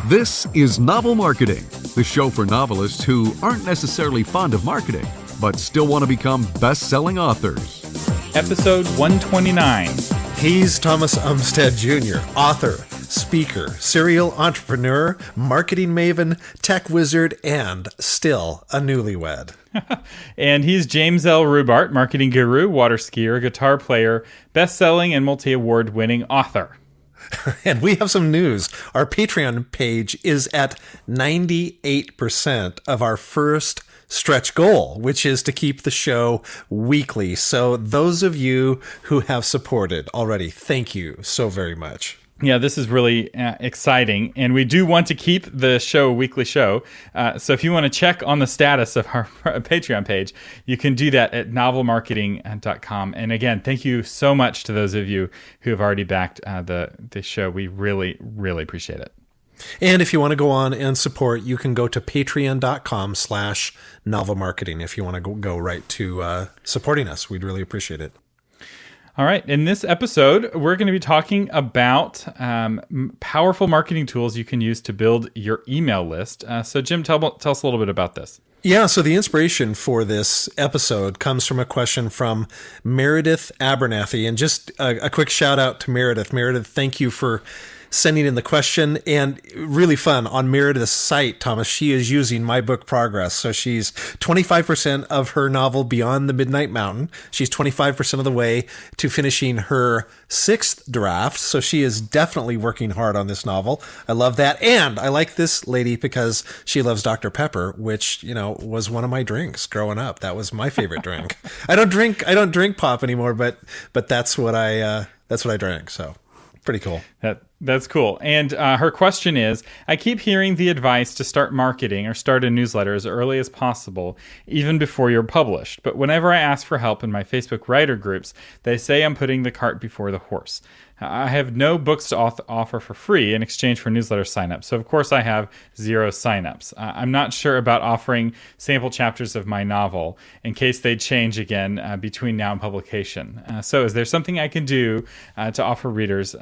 This is Novel Marketing, the show for novelists who aren't necessarily fond of marketing, but still want to become best-selling authors. Episode 129. He's Thomas Umstead Jr., author, speaker, serial entrepreneur, marketing maven, tech wizard, and still a newlywed. And he's James L. Rubart, marketing guru, water skier, guitar player, best-selling and multi-award winning author. And we have some news. Our Patreon page is at 98% of our first stretch goal, which is to keep the show weekly. So those of you who have supported already, thank you so very much. Yeah, this is really exciting, and we do want to keep the show a weekly show. So if you want to check on the status of our Patreon page, you can do that at novelmarketing.com. And again, thank you so much to those of you who have already backed the show. We really, really appreciate it. And if you want to go on and support, you can go to patreon.com/novelmarketing if you want to go right to supporting us. We'd really appreciate it. All right. In this episode, we're going to be talking about powerful marketing tools you can use to build your email list. So, Jim, tell us a little bit about this. Yeah, so the inspiration for this episode comes from a question from Meredith Abernathy. And just a quick shout out to Meredith. Meredith, thank you for sending in the question, and really fun. On Meredith's site, Thomas, she is using my book Progress. So she's 25% of her novel Beyond the Midnight Mountain. She's 25% of the way to finishing her 6th draft. So she is definitely working hard on this novel. I love that. And I like this lady because she loves Dr. Pepper, which, was one of my drinks growing up. That was my favorite drink. I don't drink pop anymore, but that's what I drank. So pretty cool. That's cool. And her question is, I keep hearing the advice to start marketing or start a newsletter as early as possible, even before you're published. But whenever I ask for help in my Facebook writer groups, they say I'm putting the cart before the horse. I have no books to offer for free in exchange for newsletter signups. So, of course, I have 0 signups. I'm not sure about offering sample chapters of my novel in case they change again between now and publication. So is there something I can do to offer readers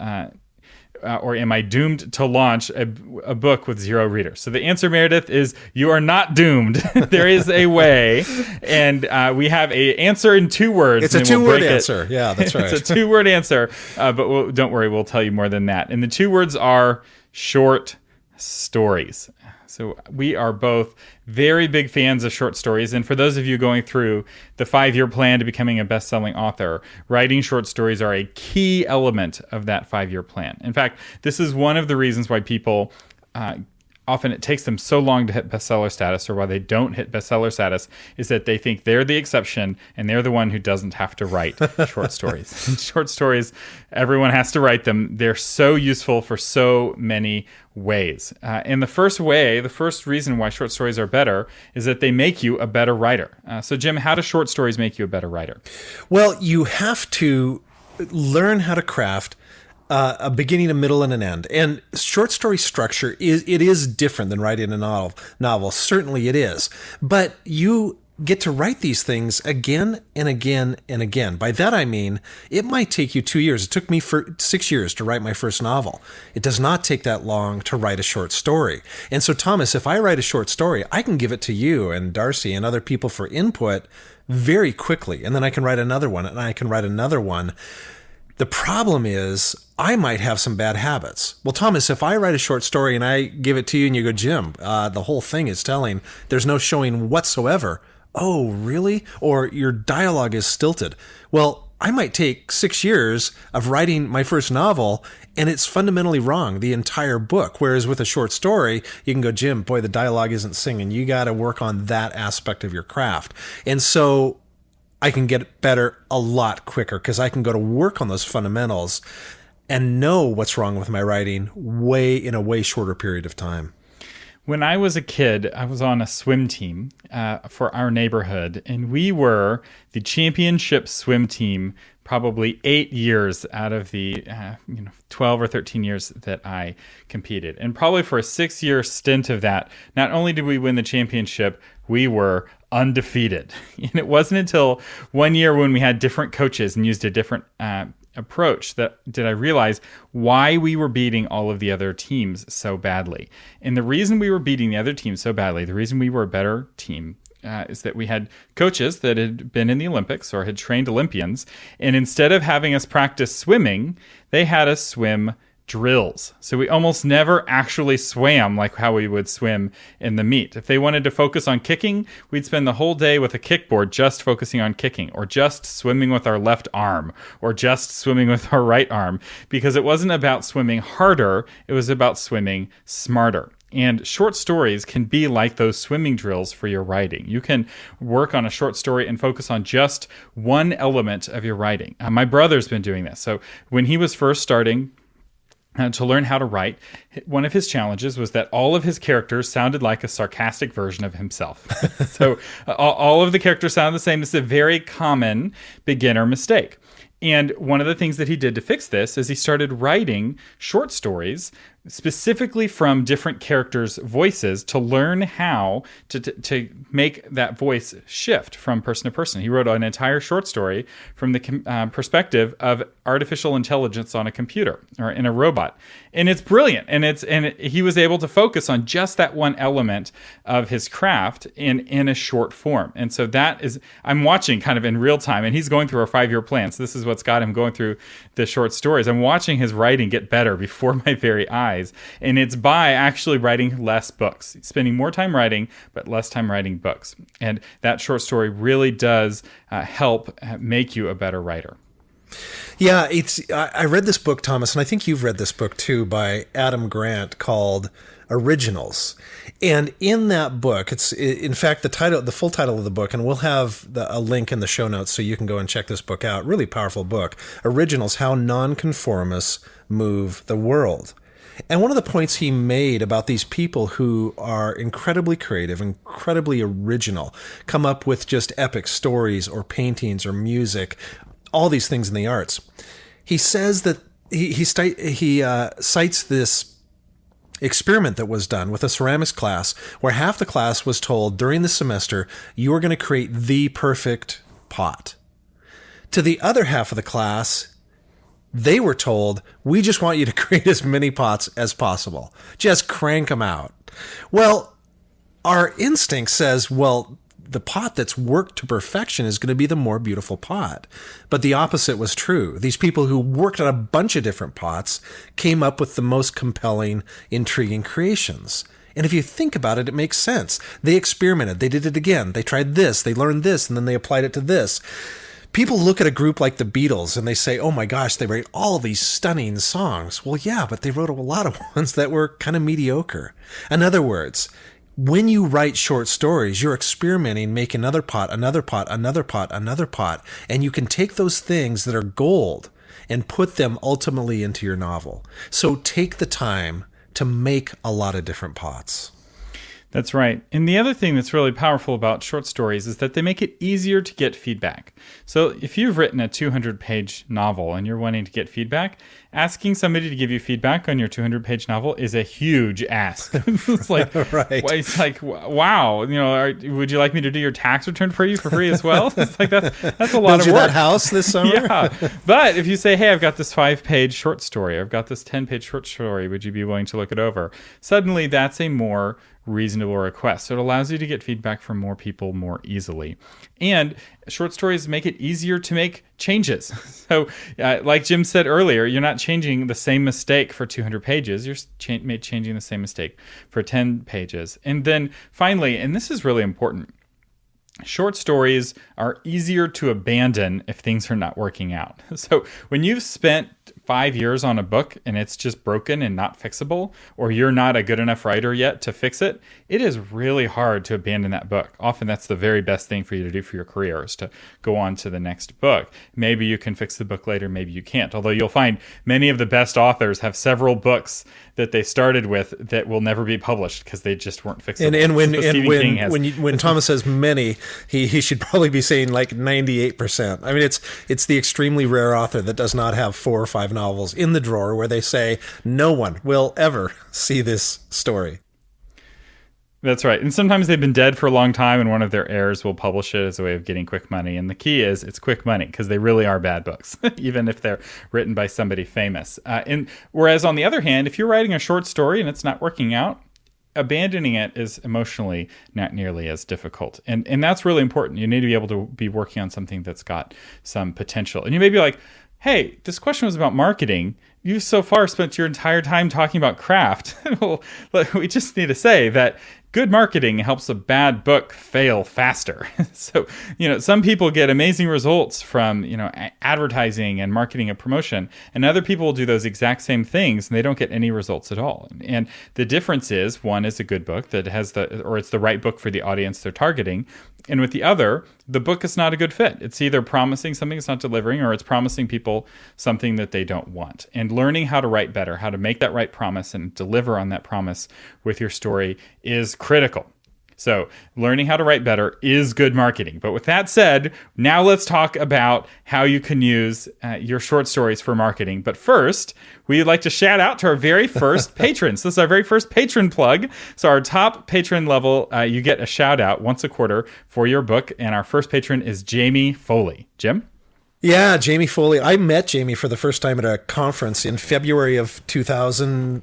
or am I doomed to launch a book with 0 readers? So the answer, Meredith, is you are not doomed. There is a way, and we have a answer in 2 words. It's a 2-word answer. Yeah, that's right. It's a 2-word answer, but don't worry, we'll tell you more than that. And the 2 words are short stories. So we are both very big fans of short stories. And for those of you going through the 5-year plan to becoming a best-selling author, writing short stories are a key element of that 5-year plan. In fact, this is one of the reasons why people often it takes them so long to hit bestseller status, or why they don't hit bestseller status, is that they think they're the exception and they're the one who doesn't have to write short stories. Short stories, everyone has to write them. They're so useful for so many ways. And the first reason why short stories are better is that they make you a better writer. So Jim, how do short stories make you a better writer? Well, you have to learn how to craft a beginning, a middle, and an end. And short story structure is different than writing a novel. Certainly it is. But you get to write these things again and again and again. By that I mean, it might take you 2 years. It took me 6 years to write my first novel. It does not take that long to write a short story. And so, Thomas, if I write a short story, I can give it to you and Darcy and other people for input very quickly. And then I can write another one, and I can write another one. The problem is I might have some bad habits. Well, Thomas, if I write a short story and I give it to you and you go, Jim, the whole thing is telling, there's no showing whatsoever. Oh, really? Or your dialogue is stilted. Well, I might take 6 years of writing my first novel and it's fundamentally wrong, the entire book. Whereas with a short story, you can go, Jim, boy, the dialogue isn't singing. You got to work on that aspect of your craft. And so I can get better a lot quicker because I can go to work on those fundamentals and know what's wrong with my writing in a way shorter period of time. When I was a kid, I was on a swim team for our neighborhood, and we were the championship swim team probably 8 years out of the 12 or 13 years that I competed. And probably for a 6-year stint of that, not only did we win the championship, we were undefeated. And it wasn't until one year when we had different coaches and used a different approach did I realize why we were beating all of the other teams so badly. And the reason we were beating the other teams so badly, the reason we were a better team, is that we had coaches that had been in the Olympics or had trained Olympians. And instead of having us practice swimming, they had us swim drills. So we almost never actually swam like how we would swim in the meet. If they wanted to focus on kicking, we'd spend the whole day with a kickboard just focusing on kicking, or just swimming with our left arm, or just swimming with our right arm, because it wasn't about swimming harder, it was about swimming smarter. And short stories can be like those swimming drills for your writing. You can work on a short story and focus on just one element of your writing. My brother's been doing this. So when he was first starting to learn how to write, one of his challenges was that all of his characters sounded like a sarcastic version of himself. So all of the characters sound the same. It's a very common beginner mistake. And one of the things that he did to fix this is he started writing short stories specifically from different characters' voices to learn how to make that voice shift from person to person. He wrote an entire short story from the perspective of artificial intelligence on a computer or in a robot. And it's brilliant. And he was able to focus on just that one element of his craft in a short form. And so I'm watching kind of in real time, and he's going through our 5-year plan. So this is what's got him going through the short stories. I'm watching his writing get better before my very eyes. And it's by actually writing less books, spending more time writing, but less time writing books. And that short story really does help make you a better writer. Yeah, I read this book, Thomas, and I think you've read this book too, by Adam Grant, called Originals. And in that book, it's in fact the full title of the book, and we'll have a link in the show notes so you can go and check this book out. Really powerful book. Originals: How Nonconformists Move the World. And one of the points he made about these people who are incredibly creative, incredibly original, come up with just epic stories or paintings or music, all these things in the arts. He says that he cites this experiment that was done with a ceramics class where half the class was told during the semester, you are going to create the perfect pot. To the other half of the class, they were told, we just want you to create as many pots as possible. Just crank them out. Well, our instinct says, well, the pot that's worked to perfection is going to be the more beautiful pot. But the opposite was true. These people who worked on a bunch of different pots came up with the most compelling, intriguing creations. And if you think about it, it makes sense. They experimented. They did it again. They tried this. They learned this, and then they applied it to this. People look at a group like the Beatles and they say, oh my gosh, they write all these stunning songs. Well, yeah, but they wrote a lot of ones that were kind of mediocre. In other words, when you write short stories, you're experimenting, make another pot, another pot, another pot, another pot, and you can take those things that are gold and put them ultimately into your novel. So take the time to make a lot of different pots. That's right. And the other thing that's really powerful about short stories is that they make it easier to get feedback. So if you've written a 200-page novel and you're wanting to get feedback, asking somebody to give you feedback on your 200-page novel is a huge ask. It's like, right. It's like, wow, would you like me to do your tax return for you for free as well? It's like that's a lot Build of work. you that house this summer? Yeah. But if you say, hey, I've got this 5-page short story, I've got this 10-page short story, would you be willing to look it over? Suddenly, that's a more reasonable request. So it allows you to get feedback from more people more easily. And short stories make it easier to make changes. So like Jim said earlier, you're not changing the same mistake for 200 pages. You're changing the same mistake for 10 pages. And then finally, and this is really important, short stories are easier to abandon if things are not working out. So when you've spent 5 years on a book and it's just broken and not fixable, or you're not a good enough writer yet to fix it, it is really hard to abandon that book. Often that's the very best thing for you to do for your career, is to go on to the next book. Maybe you can fix the book later, maybe you can't. Although you'll find many of the best authors have several books that they started with that will never be published because they just weren't fixable. And when Thomas says many, he should probably be saying like 98%. I mean, it's the extremely rare author that does not have 4 or 5 novels in the drawer where they say no one will ever see this story. That's right. And sometimes they've been dead for a long time and one of their heirs will publish it as a way of getting quick money. And the key is it's quick money because they really are bad books, even if they're written by somebody famous. And whereas on the other hand, if you're writing a short story and it's not working out, abandoning it is emotionally not nearly as difficult. And that's really important. You need to be able to be working on something that's got some potential. And you may be like, hey, this question was about marketing. You've so far spent your entire time talking about craft. Well, we just need to say that good marketing helps a bad book fail faster. So, some people get amazing results from, advertising and marketing and promotion, and other people will do those exact same things and they don't get any results at all. And the difference is one is a good book that has it's the right book for the audience they're targeting. And with the other, the book is not a good fit. It's either promising something it's not delivering, or it's promising people something that they don't want. And learning how to write better, how to make that right promise and deliver on that promise with your story is critical. So learning how to write better is good marketing. But with that said, now let's talk about how you can use your short stories for marketing. But first, we'd like to shout out to our very first patrons. This is our very first patron plug. So our top patron level, you get a shout out once a quarter for your book. And our first patron is Jamie Foley. Jim? Yeah, Jamie Foley. I met Jamie for the first time at a conference in February of 2000.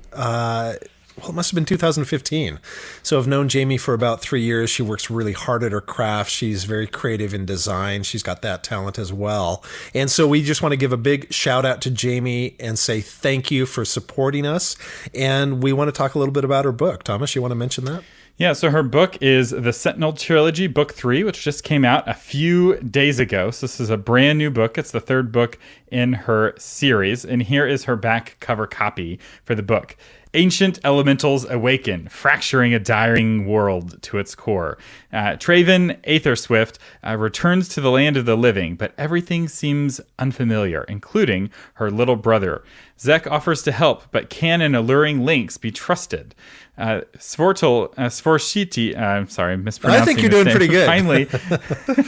It must have been 2015. So I've known Jamie for about 3 years. She works really hard at her craft. She's very creative in design. She's got that talent as well. And so we just want to give a big shout out to Jamie and say thank you for supporting us. And we want to talk a little bit about her book. Thomas, you want to mention that? Yeah, so her book is The Sentinel Trilogy, Book 3, which just came out a few days ago. So this is a brand new book. It's the third book in her series. And here is her back cover copy for the book. Ancient elementals awaken, fracturing a dying world to its core. Traven Aetherswift returns to the land of the living, but everything seems unfamiliar, including her little brother. Zek offers to help, but can an alluring lynx be trusted? Svorshiti, I'm sorry, I'm mispronouncing. I think you're doing pretty good. Finally,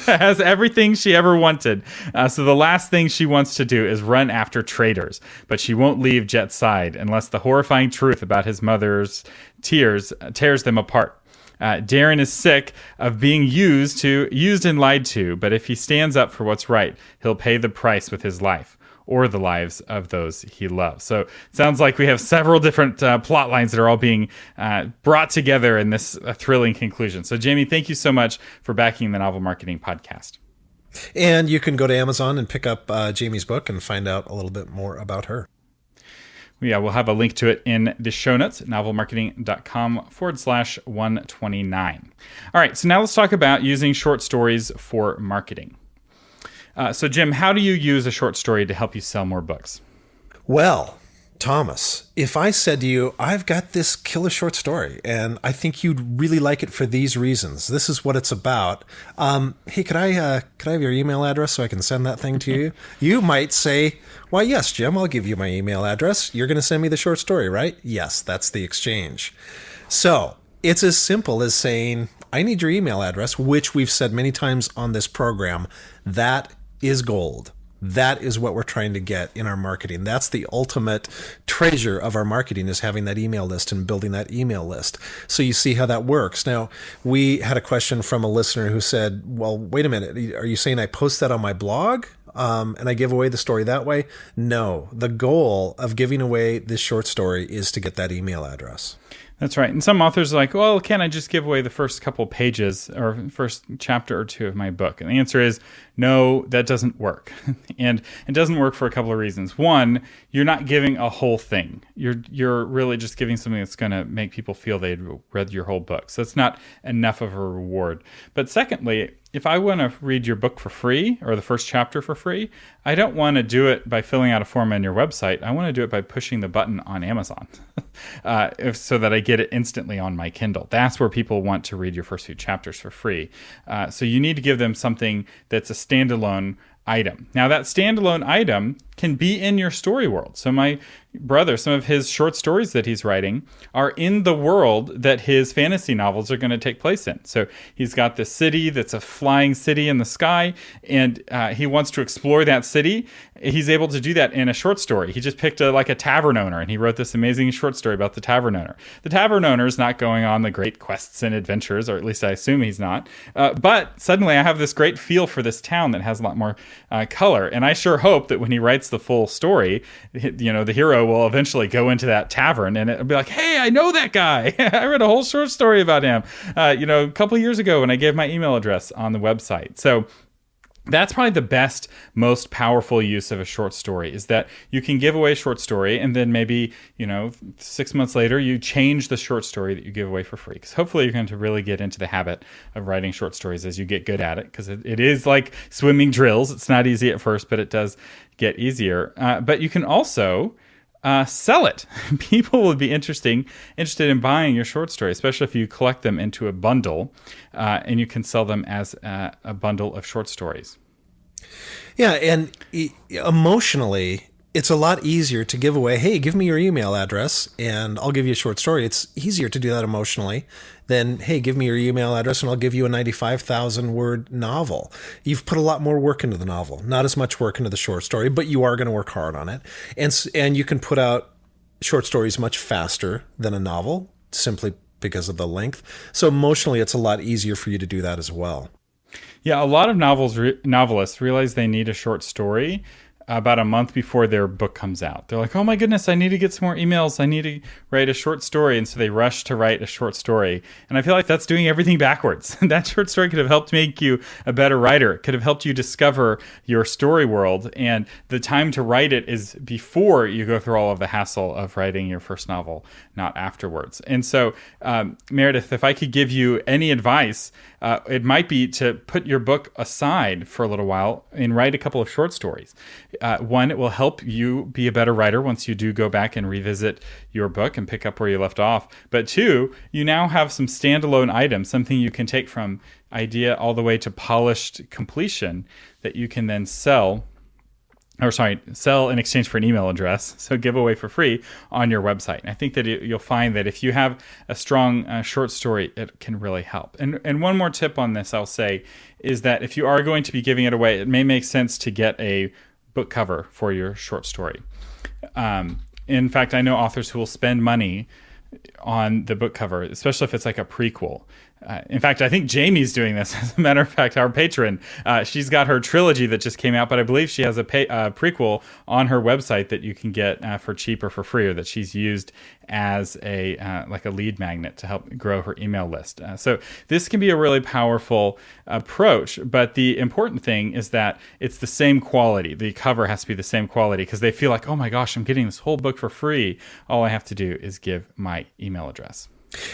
has everything she ever wanted. So the last thing she wants to do is run after traitors, but she won't leave Jet's side unless the horrifying truth about his mother's tears tears them apart. Darren is sick of being used and lied to, but if he stands up for what's right, he'll pay the price with his life or the lives of those he loves. So it sounds like we have several different plot lines that are all being brought together in this thrilling conclusion. So Jamie, thank you so much for backing the Novel Marketing Podcast. And you can go to Amazon and pick up Jamie's book and find out a little bit more about her. Yeah, we'll have a link to it in the show notes at novelmarketing.com/129. All right, so now let's talk about using short stories for marketing. So Jim, how do you use a short story to help you sell more books? Well, Thomas, if I said to you, I've got this killer short story and I think you'd really like it for these reasons. This is what it's about. Hey, could I have your email address so I can send that thing to you? You might say, why, yes, Jim, I'll give you my email address. You're going to send me the short story, right? Yes, that's the exchange. So it's as simple as saying, I need your email address, which we've said many times on this program. That is gold. That is what we're trying to get in our marketing. That's the ultimate treasure of our marketing, is having that email list and building that email list. So you see how that works. Now, we had a question from a listener who said, well, wait a minute. Are you saying I post that on my blog? And I give away the story that way? No. The goal of giving away this short story is to get that email address. That's right. And some authors are like, well, can't I just give away the first couple pages or first chapter or two of my book? And the answer is no, that doesn't work. And it doesn't work for a couple of reasons. One, you're not giving a whole thing. You're really just giving something that's going to make people feel they'd read your whole book. So it's not enough of a reward. But secondly, if I want to read your book for free or the first chapter for free, I don't want to do it by filling out a form on your website. I want to do it by pushing the button on Amazon so that I get it instantly on my Kindle. That's where people want to read your first few chapters for free. So you need to give them something that's a standalone item. Now that standalone item can be in your story world. So my brother, some of his short stories that he's writing are in the world that his fantasy novels are going to take place in. So he's got this city that's a flying city in the sky, and he wants to explore that city. He's able to do that in a short story. He just picked a tavern owner, and he wrote this amazing short story about the tavern owner. The tavern owner is not going on the great quests and adventures, or at least I assume he's not. But suddenly I have this great feel for this town that has a lot more color. And I sure hope that when he writes the full story, the hero will eventually go into that tavern and it'll be like, hey, I know that guy. I read a whole short story about him, a couple of years ago when I gave my email address on the website. So that's probably the best, most powerful use of a short story, is that you can give away a short story and then maybe, 6 months later, you change the short story that you give away for free. Because hopefully you're going to really get into the habit of writing short stories as you get good at it, because it is like swimming drills. It's not easy at first, but it does get easier. But you can also sell it. People will be interested in buying your short story, especially if you collect them into a bundle, and you can sell them as a bundle of short stories. Yeah, and emotionally, it's a lot easier to give away, hey, give me your email address and I'll give you a short story. It's easier to do that emotionally than, hey, give me your email address and I'll give you a 95,000 word novel. You've put a lot more work into the novel, not as much work into the short story, but you are going to work hard on it. And you can put out short stories much faster than a novel, simply because of the length. So emotionally, it's a lot easier for you to do that as well. Yeah, a lot of novelists realize they need a short story about a month before their book comes out. They're like, oh my goodness, I need to get some more emails. I need to write a short story. And so they rush to write a short story. And I feel like that's doing everything backwards. That short story could have helped make you a better writer. It could have helped you discover your story world. And the time to write it is before you go through all of the hassle of writing your first novel, not afterwards. And so, Meredith, if I could give you any advice, it might be to put your book aside for a little while and write a couple of short stories. One, it will help you be a better writer once you do go back and revisit your book and pick up where you left off. But two, you now have some standalone items, something you can take from idea all the way to polished completion that you can then sell in exchange for an email address, so give away for free on your website. And I think that you'll find that if you have a strong short story, it can really help. And one more tip on this, I'll say, is that if you are going to be giving it away, it may make sense to get a book cover for your short story. In fact, I know authors who will spend money on the book cover, especially if it's like a prequel. In fact, I think Jamie's doing this. As a matter of fact, our patron, she's got her trilogy that just came out, but I believe she has a prequel on her website that you can get for cheap or for free, or that she's used as a lead magnet to help grow her email list. So this can be a really powerful approach, but the important thing is that it's the same quality. The cover has to be the same quality, because they feel like, oh my gosh, I'm getting this whole book for free. All I have to do is give my email address.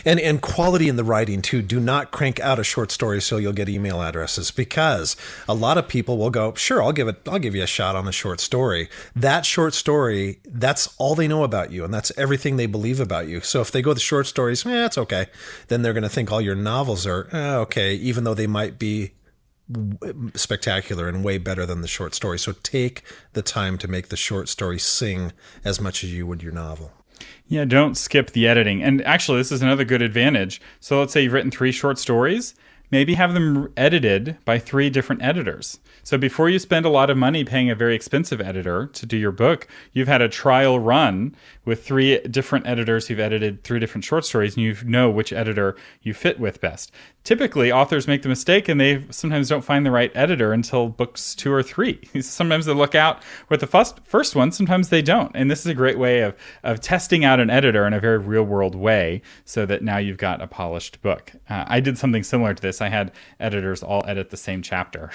And quality in the writing too. Do not crank out a short story so you'll get email addresses, because a lot of people will go, sure, I'll give you a shot on a short story. That short story, that's all they know about you, and that's everything they believe about you. So if they go the short stories, it's okay. Then they're going to think all your novels are okay, even though they might be spectacular and way better than the short story. So take the time to make the short story sing as much as you would your novel. Yeah, don't skip the editing. And actually, this is another good advantage. So let's say you've written 3 short stories. Maybe have them edited by 3 different editors. So before you spend a lot of money paying a very expensive editor to do your book, you've had a trial run with 3 different editors who've edited 3 different short stories, and you know which editor you fit with best. Typically, authors make the mistake, and they sometimes don't find the right editor until books 2 or 3. Sometimes they look out with the first one, sometimes they don't. And this is a great way of testing out an editor in a very real-world way, so that now you've got a polished book. I did something similar to this. I had editors all edit the same chapter,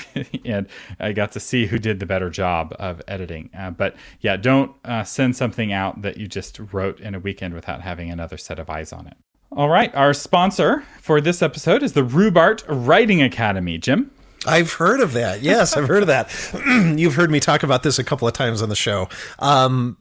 and I got to see who did the better job of editing. But yeah, don't send something out that you just wrote in a weekend without having another set of eyes on it. All right, our sponsor for this episode is the Rubart Writing Academy. Jim? I've heard of that. Yes, I've heard of that. You've heard me talk about this a couple of times on the show.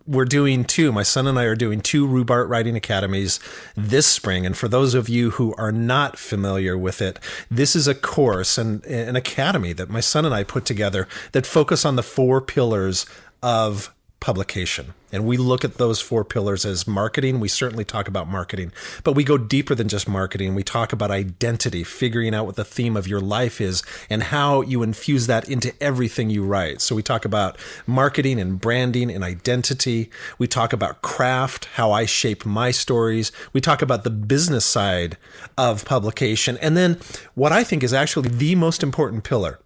We're doing 2. My son and I are doing 2 Rubart Writing Academies this spring. And for those of you who are not familiar with it, this is a course and an academy that my son and I put together that focus on the 4 pillars of publication. And we look at those 4 pillars as marketing. We certainly talk about marketing, but we go deeper than just marketing. We talk about identity, figuring out what the theme of your life is and how you infuse that into everything you write. So we talk about marketing and branding and identity. We talk about craft, how I shape my stories. We talk about the business side of publication. And then what I think is actually the most important pillar,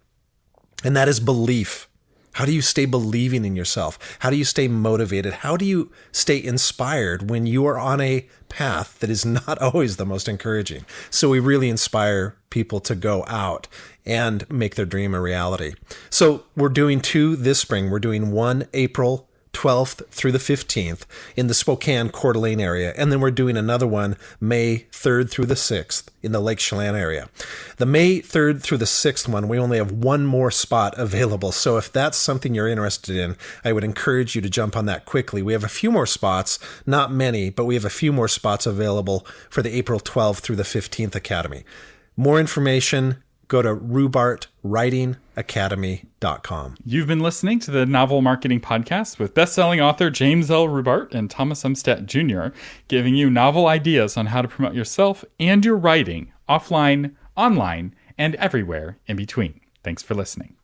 and that is belief. How do you stay believing in yourself? How do you stay motivated? How do you stay inspired when you are on a path that is not always the most encouraging? So we really inspire people to go out and make their dream a reality. So we're doing 2 this spring. We're doing one April 12th through the 15th in the Spokane Coeur d'Alene area. And then we're doing another one May 3rd through the 6th in the Lake Chelan area. The May 3rd through the 6th one, we only have one more spot available. So if that's something you're interested in, I would encourage you to jump on that quickly. We have a few more spots, not many, but we have a few more spots available for the April 12th through the 15th Academy. More information, go to rubartwritingacademy.com. You've been listening to the Novel Marketing Podcast with best-selling author James L. Rubart and Thomas Umstattd Jr., giving you novel ideas on how to promote yourself and your writing offline, online, and everywhere in between. Thanks for listening.